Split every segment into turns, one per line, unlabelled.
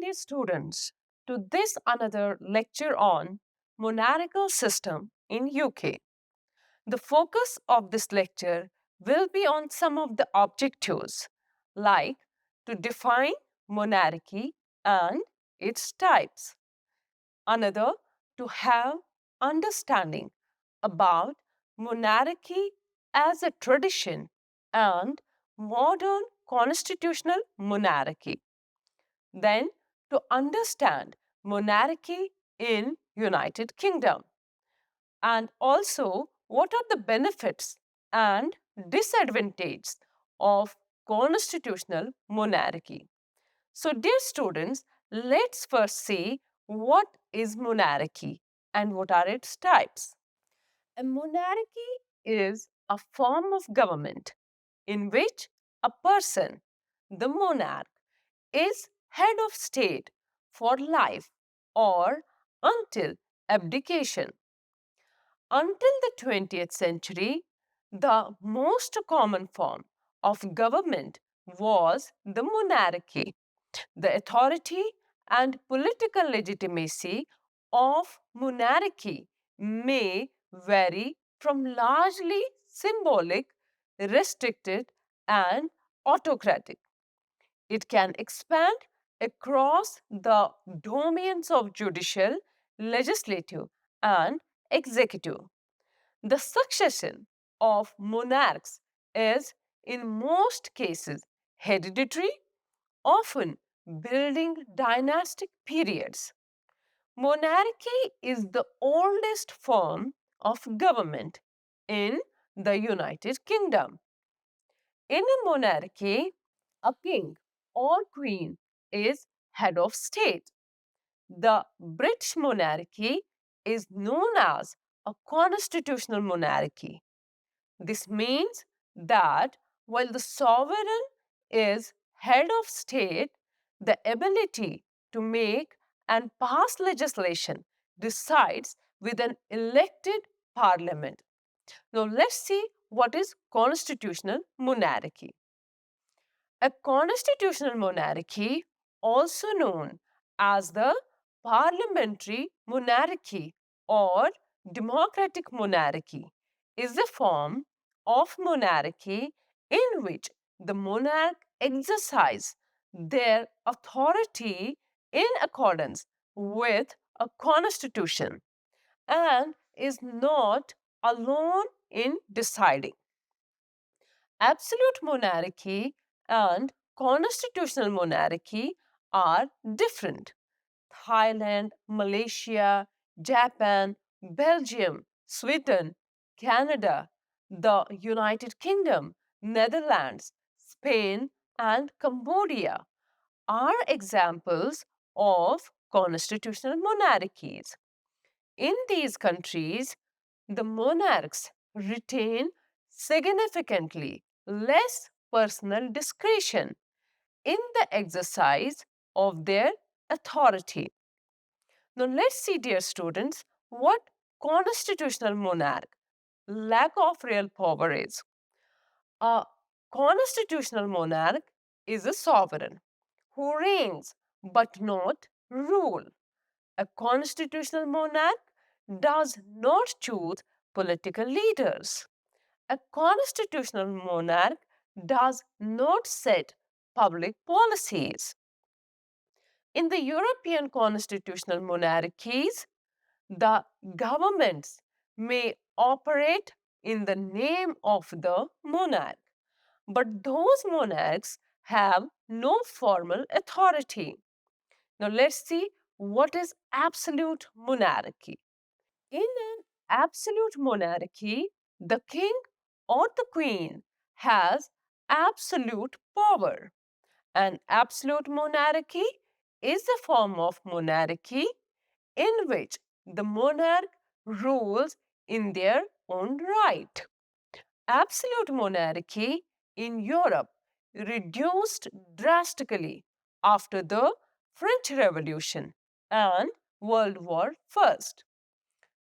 dear students, to this another lecture on monarchical system in UK. The focus of this lecture will be on some of the objectives like to define monarchy and its types. Another, to have understanding about monarchy as a tradition and modern constitutional monarchy. Then to understand monarchy in United Kingdom and also what are the benefits and disadvantages of constitutional monarchy. So dear students, let's first see what is monarchy and what are its types. A monarchy is a form of government in which a person, the monarch, is head of state for life or until abdication. Until the 20th century, the most common form of government was the monarchy. The authority and political legitimacy of monarchy may vary from largely symbolic, restricted, and autocratic. It can expand across the domains of judicial, legislative, and executive. The succession of monarchs is, in most cases, hereditary, often building dynastic periods. Monarchy is the oldest form of government in the United Kingdom. In a monarchy, a king or queen is head of state. The British monarchy is known as a constitutional monarchy. This means that while the sovereign is head of state, the ability to make and pass legislation resides with an elected parliament. Now, let's see what is constitutional monarchy. A constitutional monarchy, also known as the parliamentary monarchy or democratic monarchy, is a form of monarchy in which the monarch exercise their authority in accordance with a constitution and is not alone in deciding. Absolute monarchy and constitutional monarchy are different. Thailand, Malaysia, Japan, Belgium, Sweden, Canada, the United Kingdom, Netherlands, Spain, and Cambodia are examples of constitutional monarchies. In these countries, the monarchs retain significantly less personal discretion in the exercise of their authority. Now, let's see, dear students, what constitutional monarch, lack of real power is. A constitutional monarch is a sovereign who reigns but not rule. A constitutional monarch does not choose political leaders. A constitutional monarch does not set public policies. In the European constitutional monarchies, the governments may operate in the name of the monarch, but those monarchs have no formal authority. Now, let's see what is absolute monarchy. In an absolute monarchy, the king or the queen has absolute power. An absolute monarchy is a form of monarchy in which the monarch rules in their own right. Absolute monarchy in Europe reduced drastically after the French Revolution and World War I.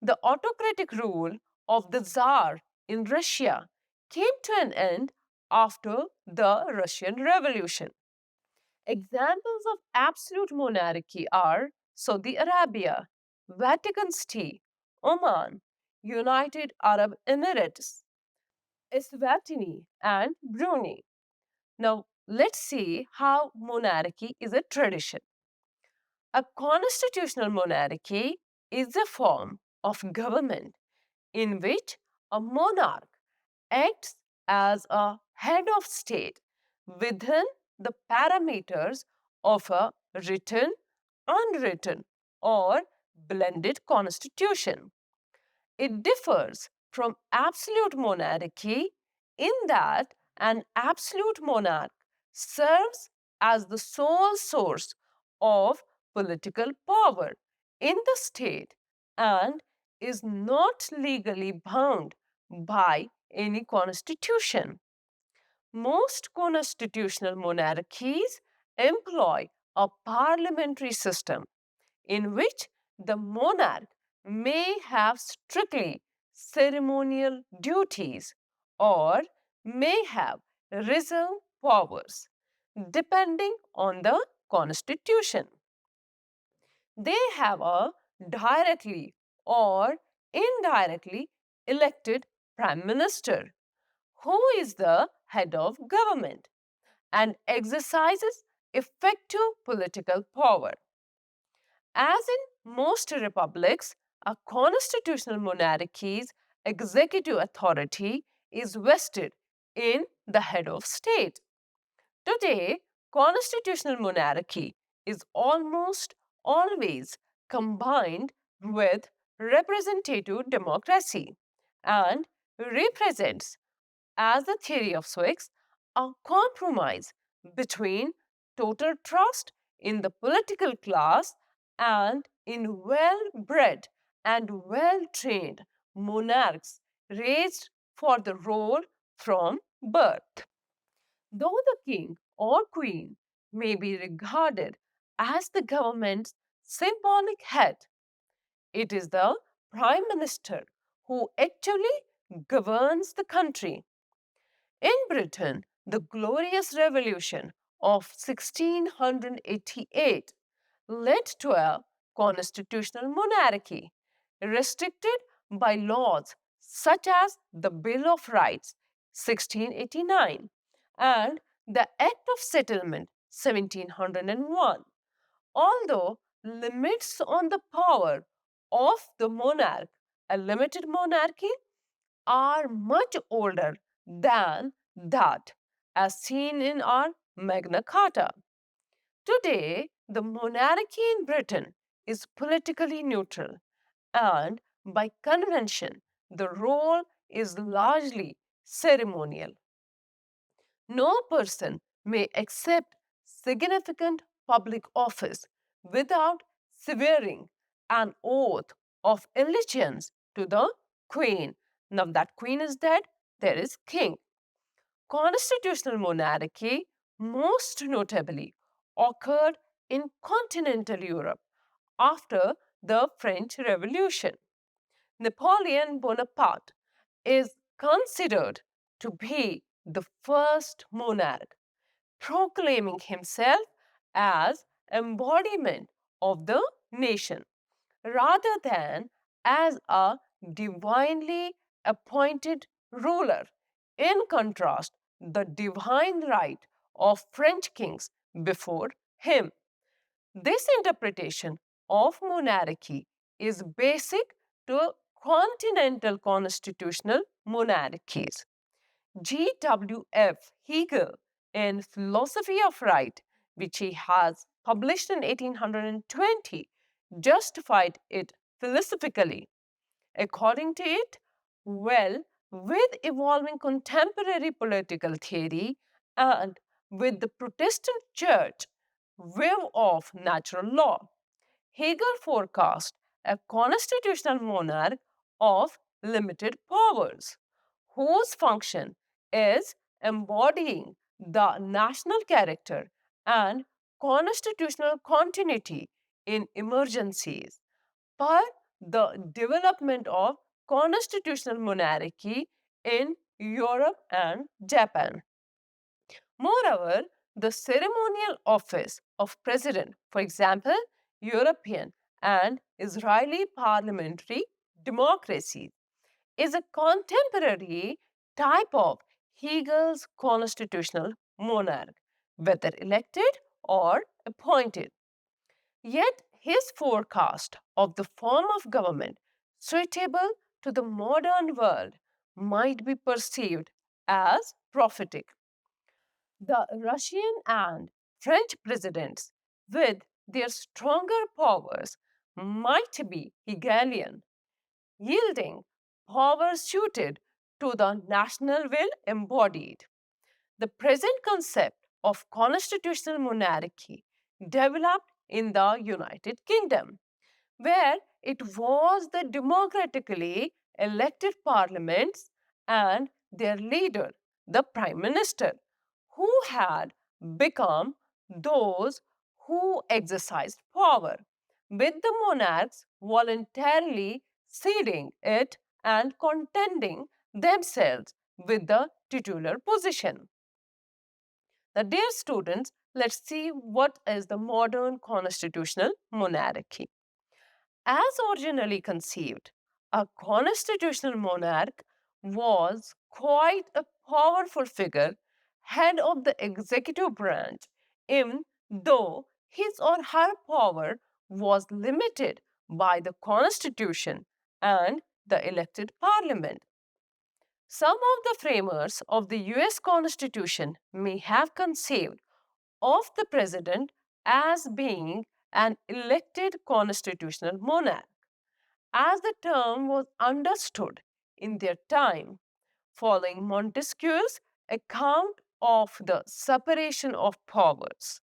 The autocratic rule of the Tsar in Russia came to an end after the Russian Revolution. Examples of absolute monarchy are Saudi Arabia, Vatican City, Oman, United Arab Emirates, Eswatini, and Brunei. Now, let's see how monarchy is a tradition. A constitutional monarchy is a form of government in which a monarch acts as a head of state within the parameters of a written, unwritten, or blended constitution. It differs from absolute monarchy in that an absolute monarch serves as the sole source of political power in the state and is not legally bound by any constitution. Most constitutional monarchies employ a parliamentary system in which the monarch may have strictly ceremonial duties or may have reserved powers, depending on the constitution. They have a directly or indirectly elected prime minister who is the head of government and exercises effective political power. As in most republics, a constitutional monarchy's executive authority is vested in the head of state. Today, constitutional monarchy is almost always combined with representative democracy and represents, as the theory of Swix, a compromise between total trust in the political class and in well bred and well trained monarchs raised for the role from birth. Though the king or queen may be regarded as the government's symbolic head, it is the prime minister who actually governs the country. In Britain, the Glorious Revolution of 1688 led to a constitutional monarchy, restricted by laws such as the Bill of Rights 1689 and the Act of Settlement 1701. Although limits on the power of the monarch, a limited monarchy, are much older than that, as seen in our Magna Carta. Today, the monarchy in Britain is politically neutral, and by convention, the role is largely ceremonial. No person may accept significant public office without swearing an oath of allegiance to the Queen. Now that Queen is dead, there is King. Constitutional monarchy, most notably, occurred in continental Europe after the French Revolution. Napoleon Bonaparte is considered to be the first monarch, proclaiming himself as embodiment of the nation rather than as a divinely appointed ruler. In contrast, the divine right of French kings before him. This interpretation of monarchy is basic to continental constitutional monarchies. G.W.F. Hegel, in Philosophy of Right, which he has published in 1820, justified it philosophically. According to it, well, with evolving contemporary political theory and with the Protestant church view of natural law, Hegel forecast a constitutional monarch of limited powers, whose function is embodying the national character and constitutional continuity in emergencies. But the development of constitutional monarchy in Europe and Japan. Moreover, The ceremonial office of president, for example, European and Israeli parliamentary democracies, is a contemporary type of Hegel's constitutional monarch, whether elected or appointed. Yet his forecast of the form of government suitable to the modern world might be perceived as prophetic. The Russian and French presidents, with their stronger powers, might be Hegelian, yielding power suited to the national will embodied. The present concept of constitutional monarchy developed in the United Kingdom, where it was the democratically elected parliaments and their leader, the prime minister, who had become those who exercised power, with the monarchs voluntarily ceding it and contenting themselves with the titular position. Now, dear students, let's see what is the modern constitutional monarchy. As originally conceived, a constitutional monarch was quite a powerful figure, head of the executive branch, even though his or her power was limited by the constitution and the elected parliament. Some of the framers of the US Constitution may have conceived of the president as being an elected constitutional monarch, as the term was understood in their time, following Montesquieu's account of the separation of powers.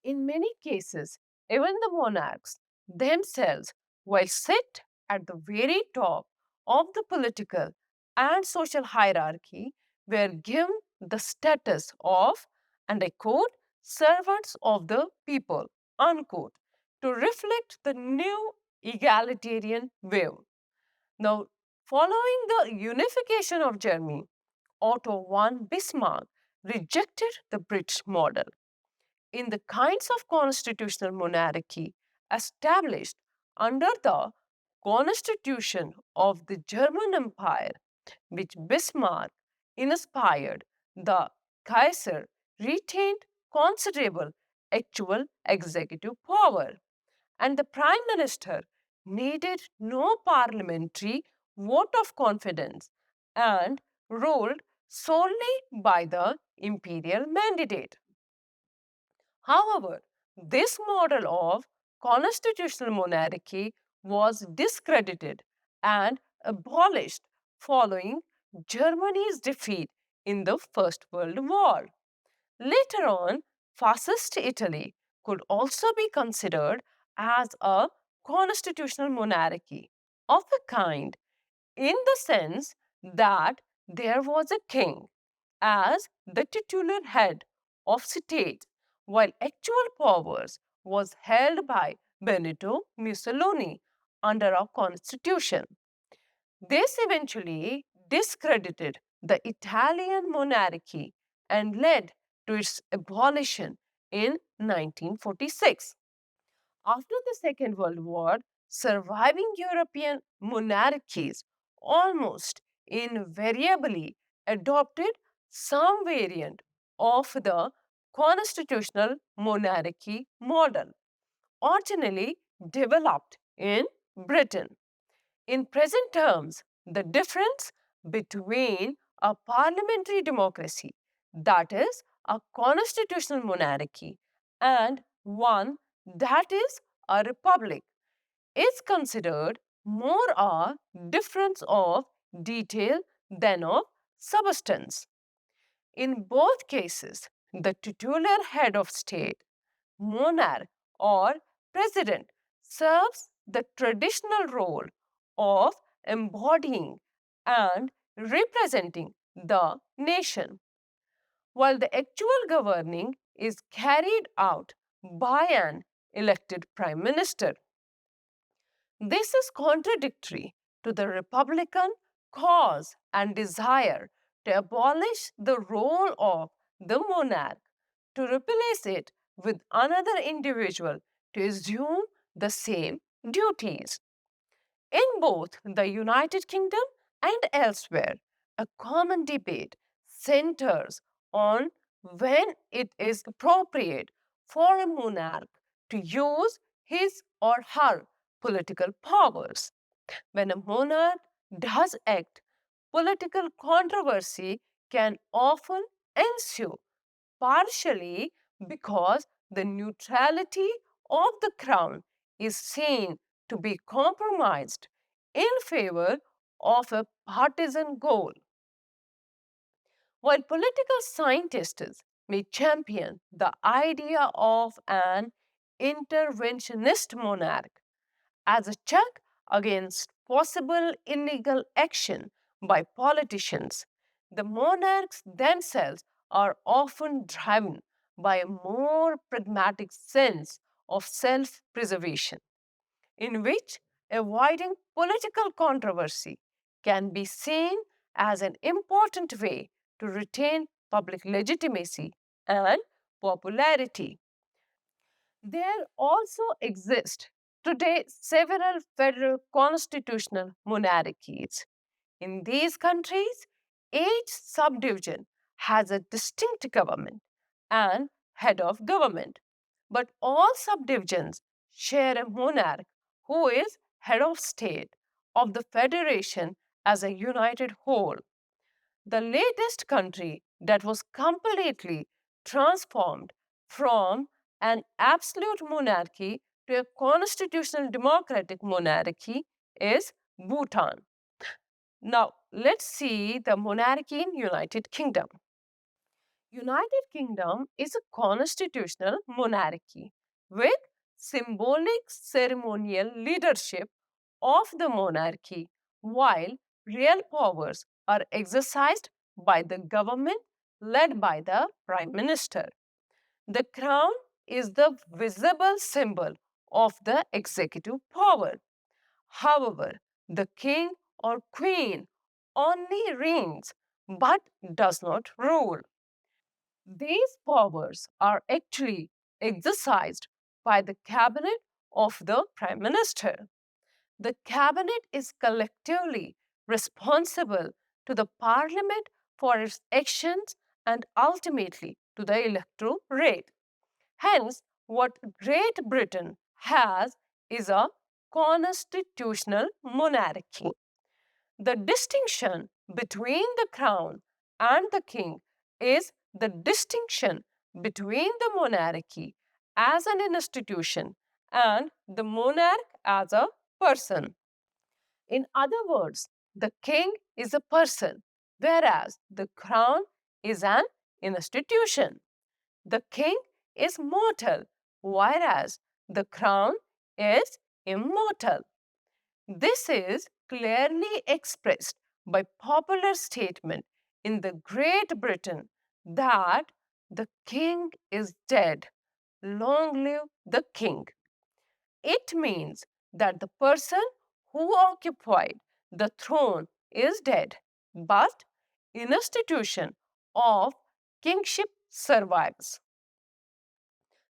In many cases, even the monarchs themselves, while sit at the very top of the political and social hierarchy, were given the status of, and I quote, servants of the people, unquote, to reflect the new egalitarian view. Now, following the unification of Germany, Otto von Bismarck rejected the British model in the kinds of constitutional monarchy established under the constitution of the German Empire, which Bismarck inspired. The Kaiser retained considerable actual executive power, and the prime minister needed no parliamentary vote of confidence and ruled solely by the imperial mandate. However, this model of constitutional monarchy was discredited and abolished following Germany's defeat in the First World War. Later on, fascist Italy could also be considered as a constitutional monarchy of a kind, in the sense that there was a king as the titular head of state, while actual powers was held by Benito Mussolini under our constitution. This eventually discredited the Italian monarchy and led to its abolition in 1946. After the Second World War, surviving European monarchies almost invariably adopted some variant of the constitutional monarchy model, originally developed in Britain. In present terms, the difference between a parliamentary democracy, that is, a constitutional monarchy, and one that is a republic, is considered more a difference of detail than of substance. In both cases, the titular head of state, monarch, or president serves the traditional role of embodying and representing the nation, while the actual governing is carried out by an elected prime minister. This is contradictory to the Republican cause and desire to abolish the role of the monarch, to replace it with another individual to assume the same duties. In both the United Kingdom and elsewhere, a common debate centers on when it is appropriate for a monarch to use his or her political powers. When a monarch does act, political controversy can often ensue, partially because the neutrality of the crown is seen to be compromised in favor of a partisan goal. While political scientists may champion the idea of an interventionist monarch as a check against possible illegal action by politicians, the monarchs themselves are often driven by a more pragmatic sense of self preservation, in which avoiding political controversy can be seen as an important way to retain public legitimacy and popularity. There also exist today several federal constitutional monarchies. In these countries, each subdivision has a distinct government and head of government, but all subdivisions share a monarch who is head of state of the federation as a united whole. The latest country that was completely transformed from an absolute monarchy to a constitutional democratic monarchy is Bhutan. Now, let's see the monarchy in United Kingdom. United Kingdom is a constitutional monarchy with symbolic ceremonial leadership of the monarchy, while real powers are exercised by the government led by the Prime Minister. The crown is the visible symbol of the executive power. However, the king or queen only reigns but does not rule. These powers are actually exercised by the cabinet of the Prime Minister. The cabinet is collectively responsible to the parliament for its actions and ultimately to the electorate. Hence, what Great Britain has is a constitutional monarchy. The distinction between the crown and the king is the distinction between the monarchy as an institution and the monarch as a person. In other words, the king is a person, whereas the crown is an institution. The king is mortal, whereas the crown is immortal. This is clearly expressed by popular statement in the Great Britain that the king is dead. Long live the king. It means that the person who occupied the throne is dead, but institution of kingship survives.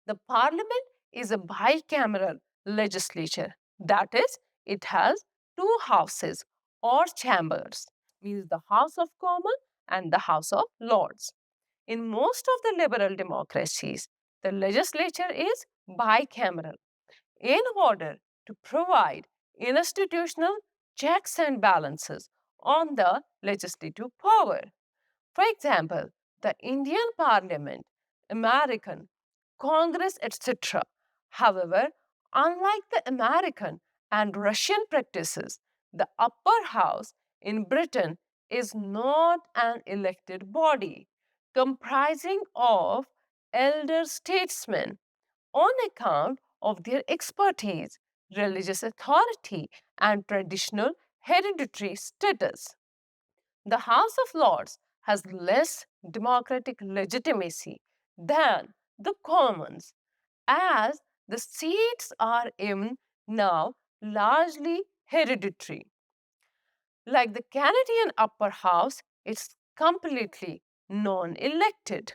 The parliament is a bicameral legislature. That is, it has two houses or chambers, means the House of Commons and the House of Lords. In most of the liberal democracies, the legislature is bicameral in order to provide institutional checks and balances on the legislative power. For example, the Indian Parliament, American Congress, etc. However, unlike the American and Russian practices, the upper house in Britain is not an elected body comprising of elder statesmen on account of their expertise, religious authority, and traditional hereditary status. The House of Lords has less democratic legitimacy than the Commons, as the seats are in now largely hereditary. Like the Canadian upper house, it's completely non elected.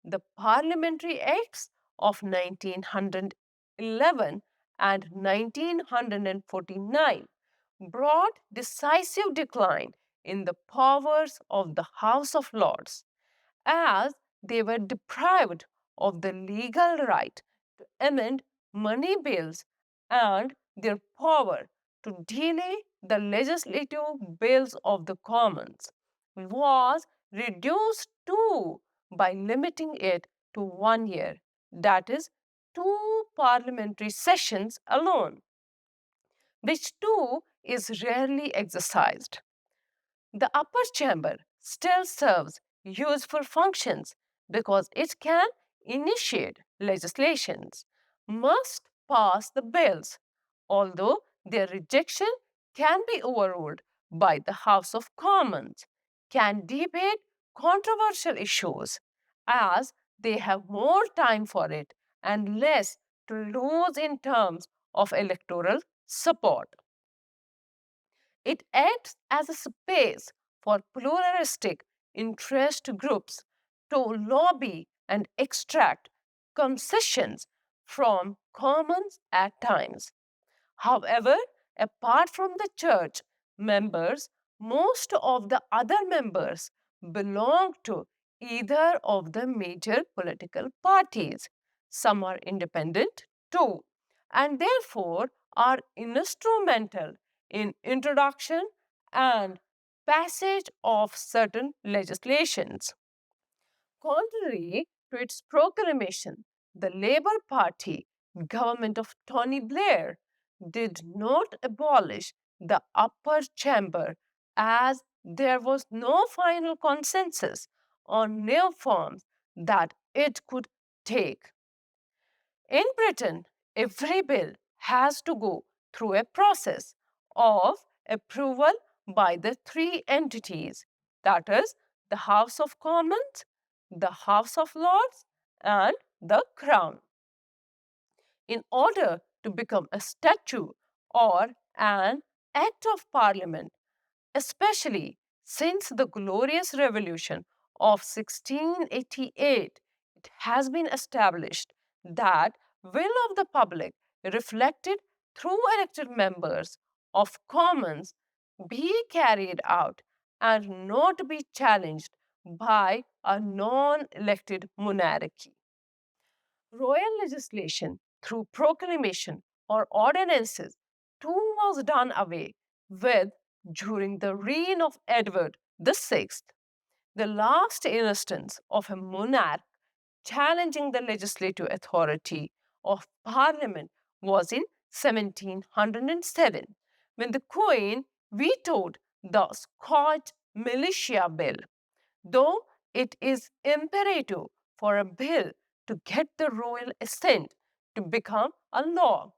The Parliamentary Acts of 1911 and 1949 brought decisive decline in the powers of the House of Lords, as they were deprived of the legal right to amend money bills, and their power to delay the legislative bills of the Commons was reduced too by limiting it to 1 year, that is, two parliamentary sessions alone, which too is rarely exercised. The upper chamber still serves useful functions because it can initiate legislations, must pass the bills, although their rejection can be overruled by the House of Commons, can debate controversial issues as they have more time for it and less to lose in terms of electoral support. It acts as a space for pluralistic interest groups to lobby and extract concessions from commons at times. However, apart from the church members, most of the other members belong to either of the major political parties. Some are independent too, and therefore are instrumental in introduction and passage of certain legislations. Contrary to its proclamation, the Labour Party government of Tony Blair did not abolish the upper chamber, as there was no final consensus on new forms that it could take. In Britain, every bill has to go through a process of approval by the three entities, that is, the House of Commons, the House of Lords, and the Crown, in order to become a statute or an Act of Parliament, especially since the Glorious Revolution of 1688. It has been established that will of the public reflected through elected members of commons be carried out and not be challenged by a non-elected monarchy. Royal legislation through proclamation or ordinances too was done away with during the reign of Edward VI. The last instance of a monarch challenging the legislative authority of Parliament was in 1707, when the Queen vetoed the Scotch Militia Bill. Though it is imperative for a bill to get the royal assent to become a law,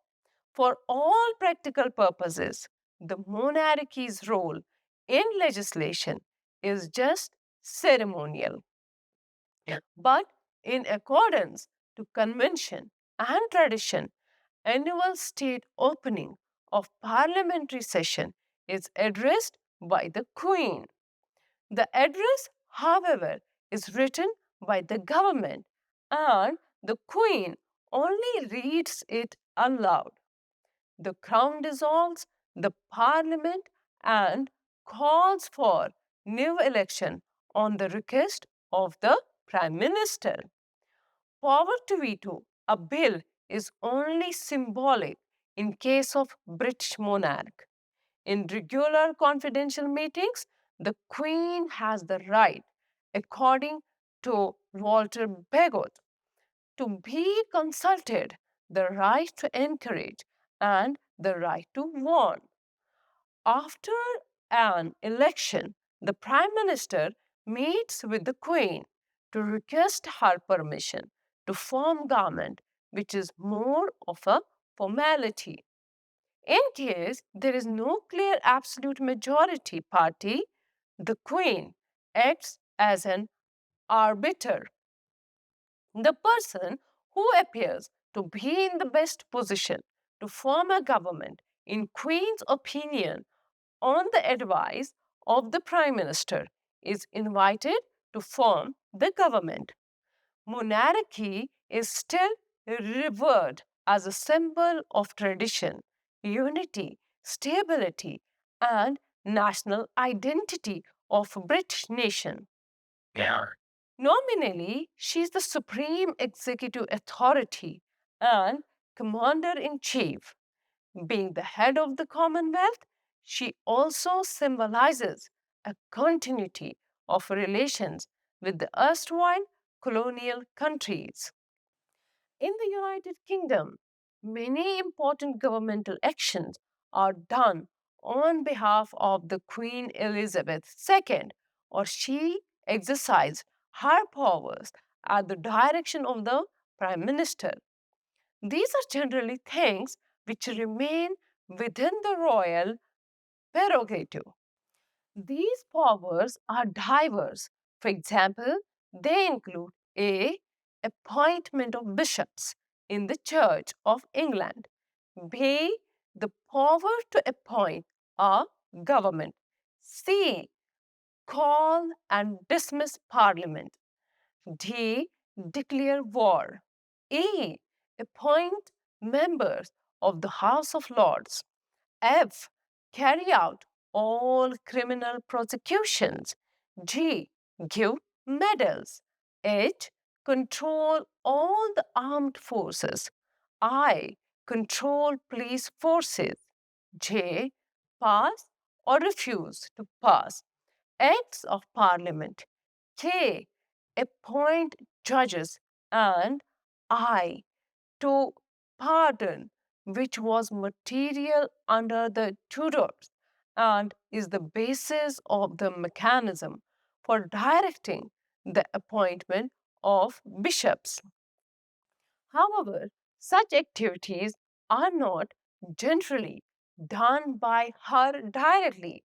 for all practical purposes, the monarchy's role in legislation is just ceremonial. But in accordance to convention and tradition, annual state opening of parliamentary session is addressed by the Queen. The address, however, is written by the government and the Queen only reads it aloud. The Crown dissolves the Parliament and calls for new election on the request of the Prime Minister. Power to veto a bill is only symbolic in case of British monarch. In regular confidential meetings, the Queen has the right, according to Walter Baggot, to be consulted, the right to encourage, and the right to warn. After an election, the Prime Minister meets with the Queen to request her permission to form government, which is more of a formality. In case there is no clear absolute majority party, the Queen acts as an arbiter, the person who appears to be in the best position to form a government, in Queen's opinion, on the advice of the Prime Minister, is invited to form the government. Monarchy is still revered as a symbol of tradition, unity, stability, and national identity of a British nation. Yeah. Nominally, she is the supreme executive authority and commander in chief. Being the head of the Commonwealth, she also symbolizes a continuity of relations with the erstwhile colonial countries. In the United Kingdom, many important governmental actions are done on behalf of the Queen Elizabeth II, or she exercises her powers at the direction of the Prime Minister. These are generally things which remain within the royal prerogative. These powers are diverse. For example, they include A. Appointment of bishops in the Church of England. B. The power to appoint a government. C. Call and dismiss parliament. D. Declare war. E. Appoint members of the House of Lords. F. Carry out all criminal prosecutions. G. Give medals. H. Control all the armed forces. I. Control police forces. J. Pass or refuse to pass acts of parliament. K. Appoint judges. And I. To pardon, which was material under the Tudors and is the basis of the mechanism for directing the appointment of bishops. However, such activities are not generally done by her directly,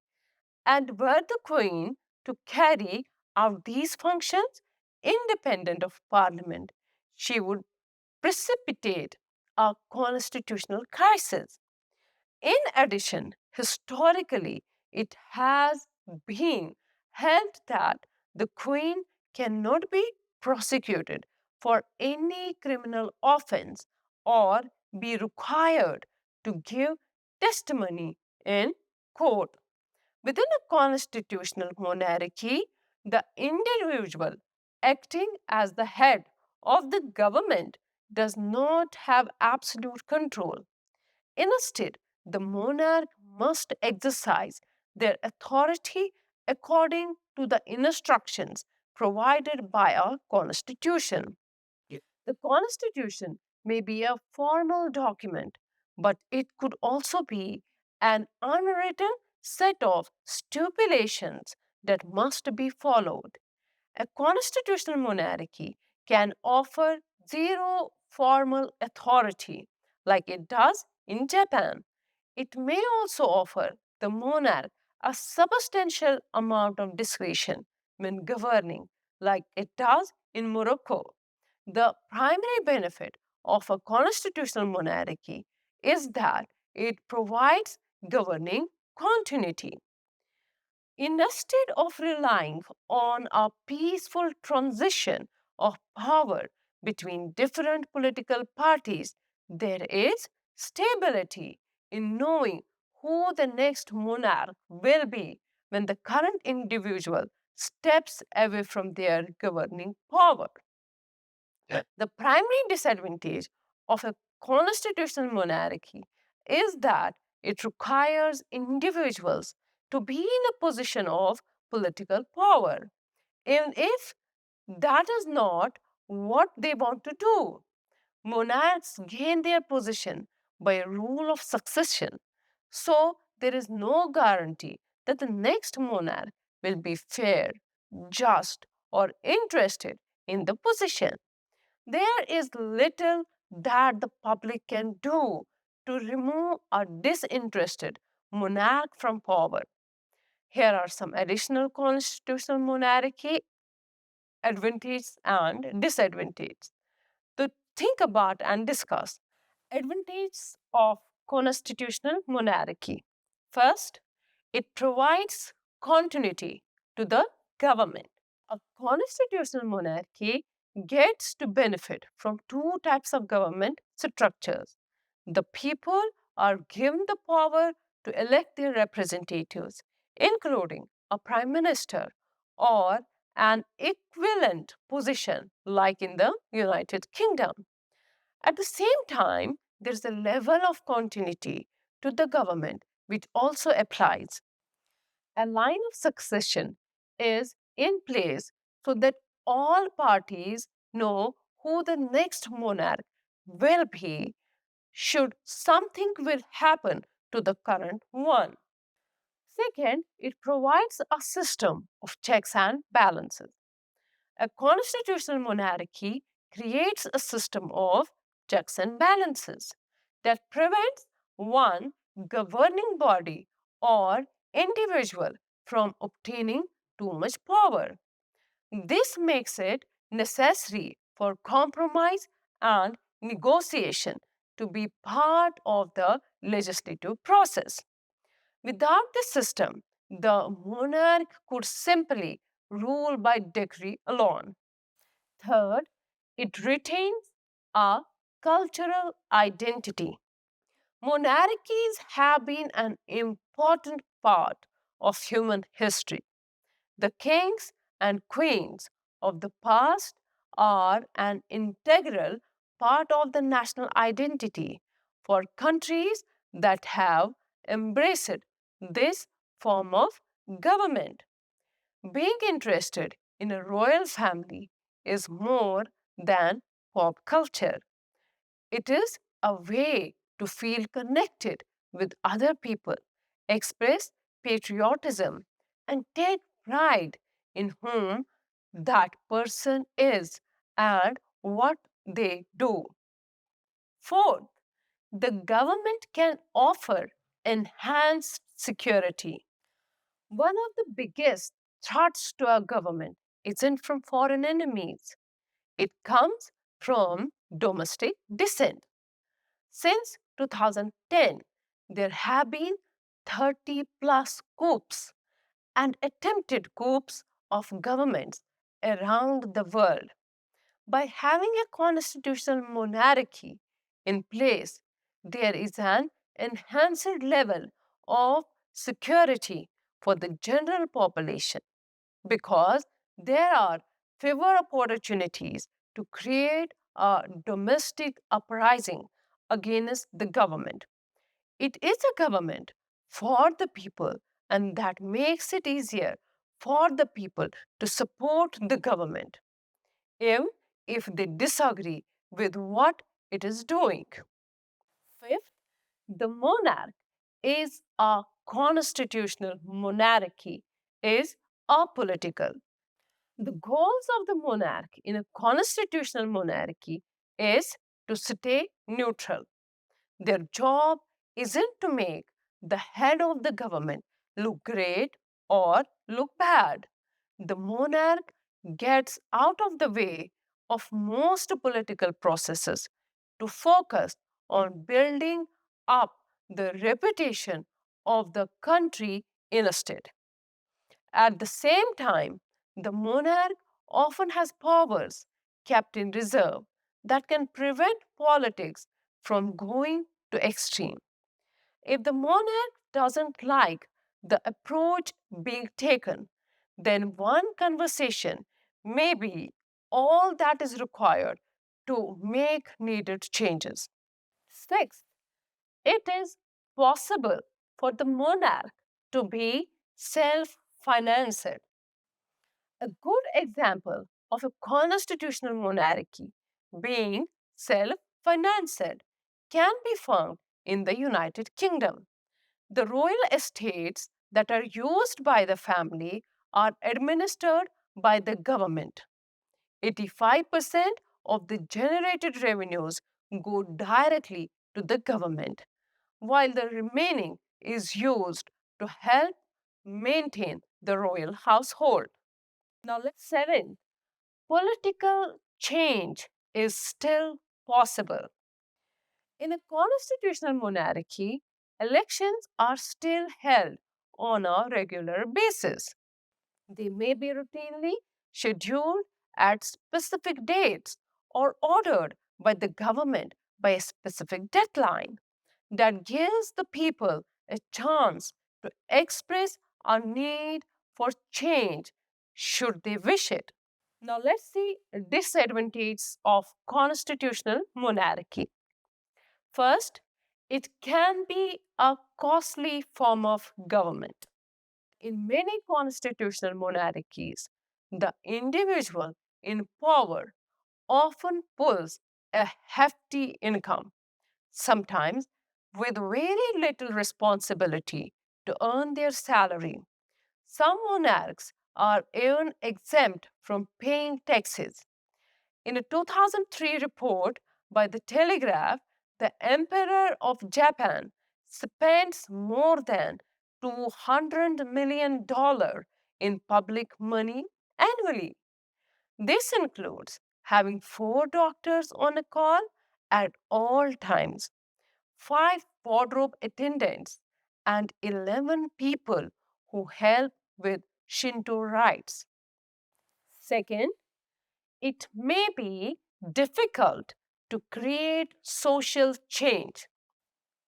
and were the Queen to carry out these functions independent of Parliament, she would precipitate a constitutional crisis. In addition, historically, it has been held that the Queen cannot be prosecuted for any criminal offense or be required to give testimony in court. Within a constitutional monarchy, the individual acting as the head of the government does not have absolute control. Instead, the monarch must exercise their authority according to the instructions provided by our constitution. The Constitution may be a formal document, but it could also be an unwritten set of stipulations that must be followed. A constitutional monarchy can offer zero formal authority, like it does in Japan. It may also offer the monarch a substantial amount of discretion when governing, like it does in Morocco. The primary benefit of a constitutional monarchy is that it provides governing continuity. Instead of relying on a peaceful transition of power between different political parties, there is stability in knowing who the next monarch will be when the current individual steps away from their governing power. The primary disadvantage of a constitutional monarchy is that it requires individuals to be in a position of political power, even if that is not what they want to do. Monarchs gain their position by a rule of succession, so there is no guarantee that the next monarch will be fair, just, or interested in the position. There is little that the public can do to remove a disinterested monarch from power. Here are some additional constitutional monarchy advantages and disadvantages to think about and discuss. Advantages of constitutional monarchy. First, it provides continuity to the government. A constitutional monarchy gets to benefit from two types of government structures. The people are given the power to elect their representatives, including a prime minister or an equivalent position like in the United Kingdom. At the same time, there's a level of continuity to the government which also applies. A line of succession is in place so that all parties know who the next monarch will be should something will happen to the current one. Second, it provides a system of checks and balances. A constitutional monarchy creates a system of checks and balances that prevents one governing body or individual from obtaining too much power. This makes it necessary for compromise and negotiation to be part of the legislative process. Without this system, the monarch could simply rule by decree alone. Third, it retains a cultural identity. Monarchies have been an important part of human history. The kings and queens of the past are an integral part of the national identity for countries that have embraced this form of government. Being interested in a royal family is more than pop culture. It is a way to feel connected with other people, express patriotism, and take pride in whom that person is and what they do. Fourth, the government can offer enhanced security. One of the biggest threats to our government isn't from foreign enemies, it comes from domestic dissent. Since 2010, there have been 30 plus coups and attempted coups of governments around the world. By having a constitutional monarchy in place, there is an enhanced level of security for the general population because there are fewer opportunities to create a domestic uprising against the government. It is a government for the people, and that makes it easier for the people to support the government, even if they disagree with what it is doing. Fifth, the monarch is a constitutional monarchy, is apolitical. The goals of the monarch in a constitutional monarchy is to stay neutral. Their job isn't to make the head of the government look great or look bad. The monarch gets out of the way of most political processes to focus on building up the reputation of the country instead. At the same time, the monarch often has powers kept in reserve that can prevent politics from going to extreme. If the monarch doesn't like the approach being taken, then one conversation may be all that is required to make needed changes. Sixth, it is possible for the monarch to be self financed. A good example of a constitutional monarchy being self financed can be found in the United Kingdom. The royal estates that are used by the family are administered by the government. 85% of the generated revenues go directly to the government, while the remaining is used to help maintain the royal household. Now, let's seven. Political change is still possible. In a constitutional monarchy, elections are still held on a regular basis. They may be routinely scheduled at specific dates or ordered by the government by a specific deadline that gives the people a chance to express a need for change should they wish it. Now let's see disadvantages of constitutional monarchy. First, it can be a costly form of government. In many constitutional monarchies, the individual in power often pulls a hefty income, sometimes with very little responsibility to earn their salary. Some monarchs are even exempt from paying taxes. In a 2003 report by the Telegraph, the Emperor of Japan spends more than $200 million in public money annually. This includes having 4 doctors on a call at all times, 5 wardrobe attendants, and 11 people who help with Shinto rites. Second, it may be difficult to create social change.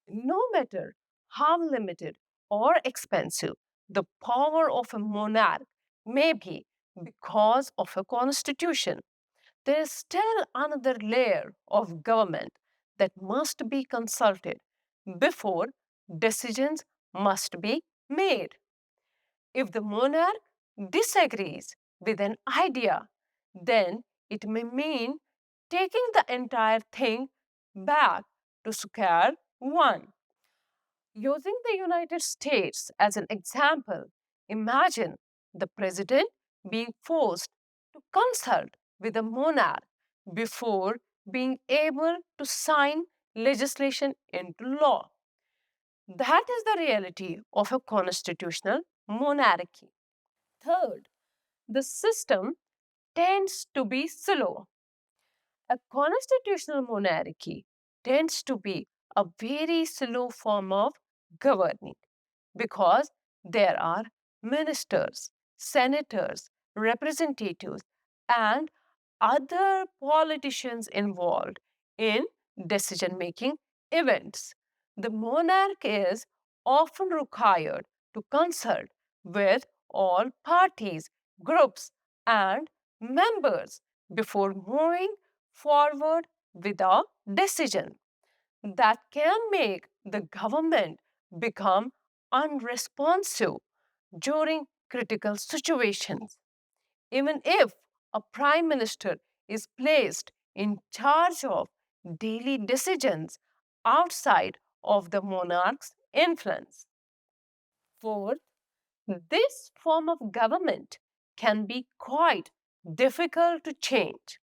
No matter how limited or expensive the power of a monarch may be because of a constitution, there is still another layer of government that must be consulted before decisions must be made. If the monarch disagrees with an idea, then it may mean taking the entire thing back to square one. Using the United States as an example, imagine the president being forced to consult with a monarch before being able to sign legislation into law. That is the reality of a constitutional monarchy. Third, the system tends to be slow. A constitutional monarchy tends to be a very slow form of governing because there are ministers, senators, representatives, and other politicians involved in decision making events. The monarch is often required to consult with all parties, groups, and members before moving forward with a decision that can make the government become unresponsive during critical situations. Even if a prime minister is placed in charge of daily decisions outside of the monarch's influence. Fourth, this form of government can be quite difficult to change.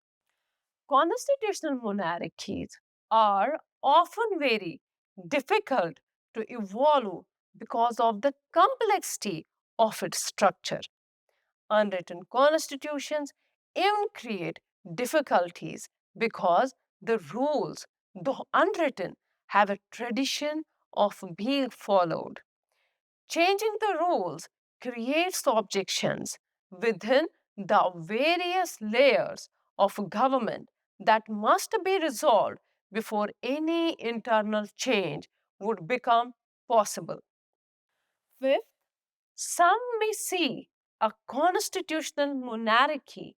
Constitutional monarchies are often very difficult to evolve because of the complexity of its structure. Unwritten constitutions even create difficulties because the rules, though unwritten, have a tradition of being followed. Changing the rules creates objections within the various layers of government that must be resolved before any internal change would become possible. Fifth, some may see a constitutional monarchy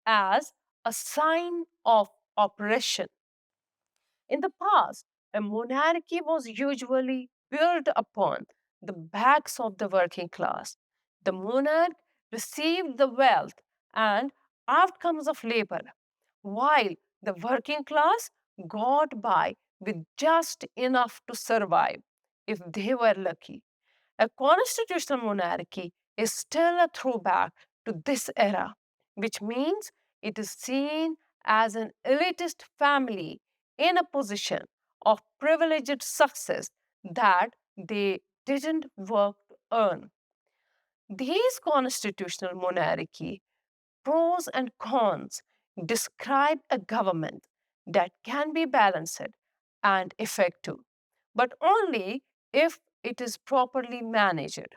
as a sign of oppression. In the past, a monarchy was usually built upon the backs of the working class. The monarch received the wealth and outcomes of labor, while the working class got by with just enough to survive if they were lucky. A constitutional monarchy is still a throwback to this era, which means it is seen as an elitist family in a position of privileged success that they didn't work to earn. These constitutional monarchy pros and cons describe a government that can be balanced and effective, but only if it is properly managed.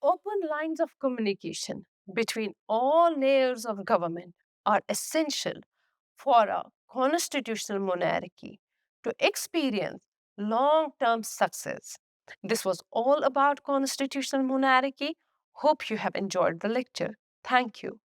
Open lines of communication between all layers of government are essential for a constitutional monarchy to experience long term success. This was all about constitutional monarchy. Hope you have enjoyed the lecture. Thank you.